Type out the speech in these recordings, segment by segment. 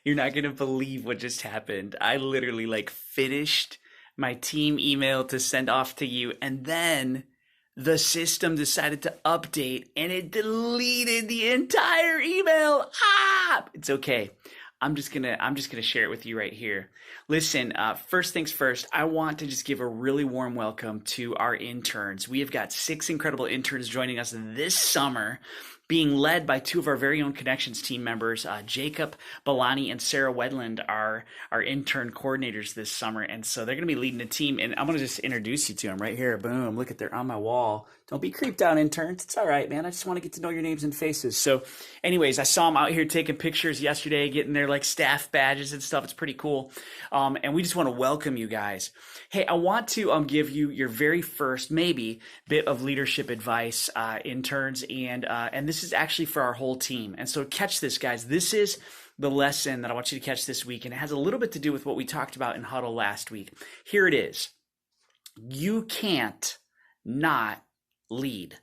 You're not gonna believe what just happened. I literally like finished my team email to send off to you, and then the system decided to update and it deleted the entire email. It's okay. I'm just gonna share it with you right here. Listen, first things first, I want to just give a really warm welcome to our interns. We have got 6 incredible interns joining us this summer, being led by 2 of our very own Connections team members. Jacob Balani and Sarah Wedland are our intern coordinators this summer. And so they're going to be leading the team. And I'm going to just introduce you to them right here. Boom. Look at, they're on my wall. Don't be creeped out, interns. It's all right, man. I just want to get to know your names and faces. So anyways, I saw them out here taking pictures yesterday, getting their like staff badges and stuff. It's pretty cool. And we just want to welcome you guys. Hey, I want to give you your very first maybe bit of leadership advice, interns, and this is actually for our whole team. And so catch this, guys. This is the lesson that I want you to catch this week, and it has a little bit to do with what we talked about in Huddle last week. Here it is. You can't not lead.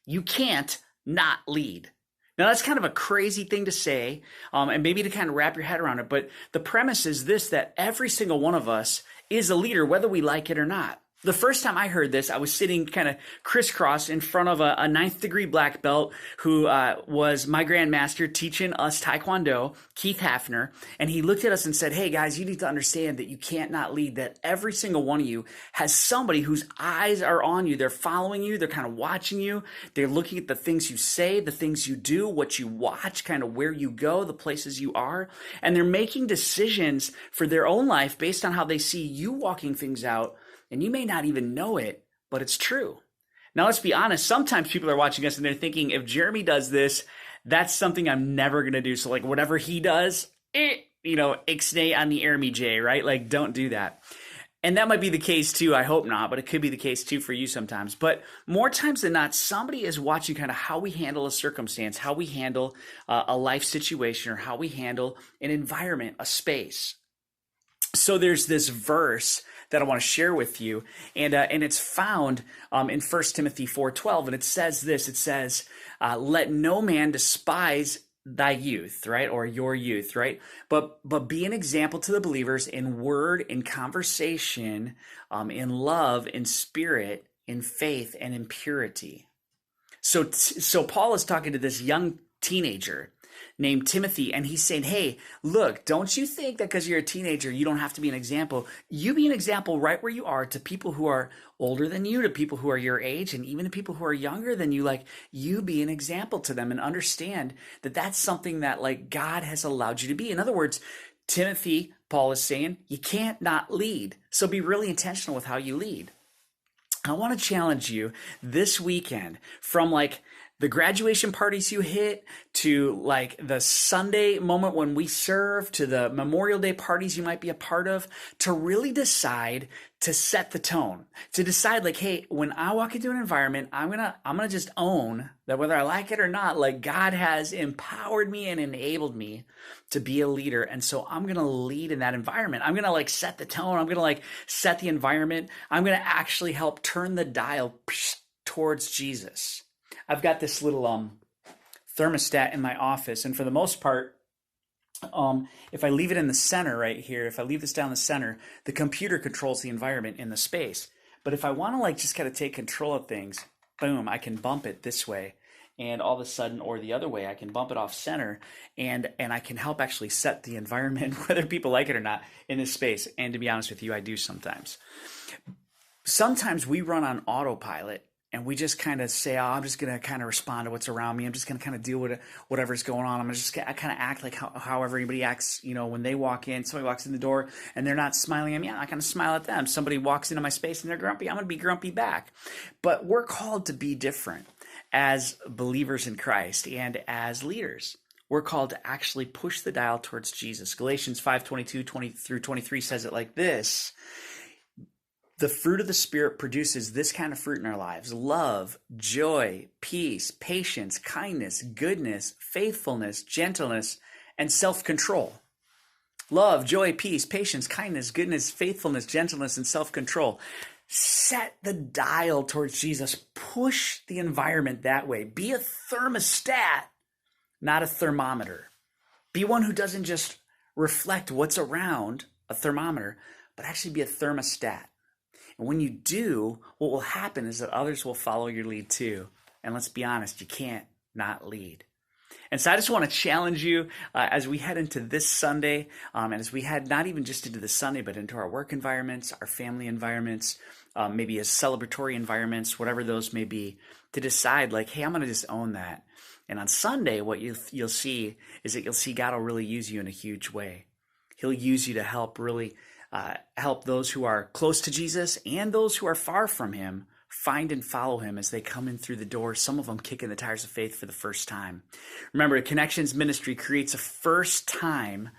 You can't not lead. Now, that's kind of a crazy thing to say, and maybe to kind of wrap your head around it, but the premise is this, that every single one of us is a leader, whether we like it or not. The first time I heard this, I was sitting kind of crisscross in front of a ninth degree black belt who was my grandmaster teaching us Taekwondo, Keith Hafner. And he looked at us and said, hey guys, you need to understand that you can't not lead, that every single one of you has somebody whose eyes are on you. They're following you. They're kind of watching you. They're looking at the things you say, the things you do, what you watch, kind of where you go, the places you are. And they're making decisions for their own life based on how they see you walking things out. And you may not even know it, but it's true. Now, let's be honest. Sometimes people are watching us and they're thinking, if Jeremy does this, that's something I'm never going to do. So like whatever he does, ixnay on the Jeremy J, right? Like don't do that. And that might be the case too. I hope not, but it could be the case too for you sometimes. But more times than not, somebody is watching kind of how we handle a circumstance, how we handle a life situation, or how we handle an environment, a space. So there's this verse that I want to share with you, and it's found in 1 Timothy 4:12, and it says this. It says, "Let no man despise thy youth," right, or your youth, right? But be an example to the believers in word, in conversation, in love, in spirit, in faith, and in purity. So Paul is talking to this young teenager named Timothy, and he's saying, hey, look, don't you think that because you're a teenager, you don't have to be an example. You be an example right where you are to people who are older than you, to people who are your age, and even to people who are younger than you. Like, you be an example to them and understand that that's something that like God has allowed you to be. In other words, Timothy, Paul is saying, you can't not lead. So be really intentional with how you lead. I want to challenge you this weekend, from like the graduation parties you hit, to like the Sunday moment when we serve, to the Memorial Day parties you might be a part of, to really decide to set the tone, to decide like, hey, when I walk into an environment, I'm gonna just own that whether I like it or not, like God has empowered me and enabled me to be a leader. And so I'm gonna lead in that environment. I'm gonna like set the tone. I'm gonna like set the environment. I'm gonna actually help turn the dial towards Jesus. I've got this little thermostat in my office, and for the most part, if I leave it in the center right here, if I leave this down the center, the computer controls the environment in the space. But if I want to like just kind of take control of things, boom, I can bump it this way, and all of a sudden, or the other way, I can bump it off center, and I can help actually set the environment, whether people like it or not, in this space. And to be honest with you, I do sometimes. Sometimes we run on autopilot, and we just kind of say, oh, I'm just going to kind of respond to what's around me. I'm just going to kind of deal with whatever's going on. I kind of act like however anybody acts, when they walk in, somebody walks in the door and they're not smiling at me, I kind of smile at them. Somebody walks into my space and they're grumpy, I'm going to be grumpy back. But we're called to be different as believers in Christ and as leaders. We're called to actually push the dial towards Jesus. Galatians 5:22 20 through 23 says it like this. The fruit of the Spirit produces this kind of fruit in our lives: love, joy, peace, patience, kindness, goodness, faithfulness, gentleness, and self-control. Love, joy, peace, patience, kindness, goodness, faithfulness, gentleness, and self-control. Set the dial towards Jesus. Push the environment that way. Be a thermostat, not a thermometer. Be one who doesn't just reflect what's around a thermometer, but actually be a thermostat. And when you do, what will happen is that others will follow your lead too. And let's be honest, you can't not lead. And so I just want to challenge you as we head into this Sunday, and as we head not even just into the Sunday, but into our work environments, our family environments, maybe as celebratory environments, whatever those may be, to decide like, hey, I'm going to just own that. And on Sunday, what you'll see is that you'll see God will really use you in a huge way. He'll use you to help really help those who are close to Jesus and those who are far from him find and follow him as they come in through the door, some of them kicking the tires of faith for the first time. Remember, Connections Ministry creates a first time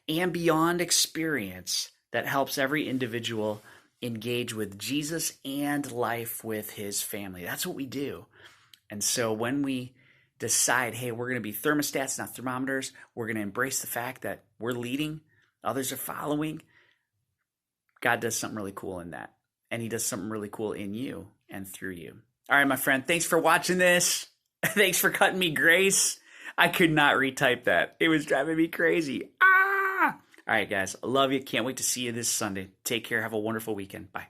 and beyond experience that helps every individual engage with Jesus and life with his family. That's what we do. And so when we decide, hey, we're going to be thermostats, not thermometers, we're going to embrace the fact that we're leading, others are following, God does something really cool in that. And he does something really cool in you and through you. All right, my friend, thanks for watching this. Thanks for cutting me grace. I could not retype that. It was driving me crazy. All right, guys, I love you. Can't wait to see you this Sunday. Take care. Have a wonderful weekend. Bye.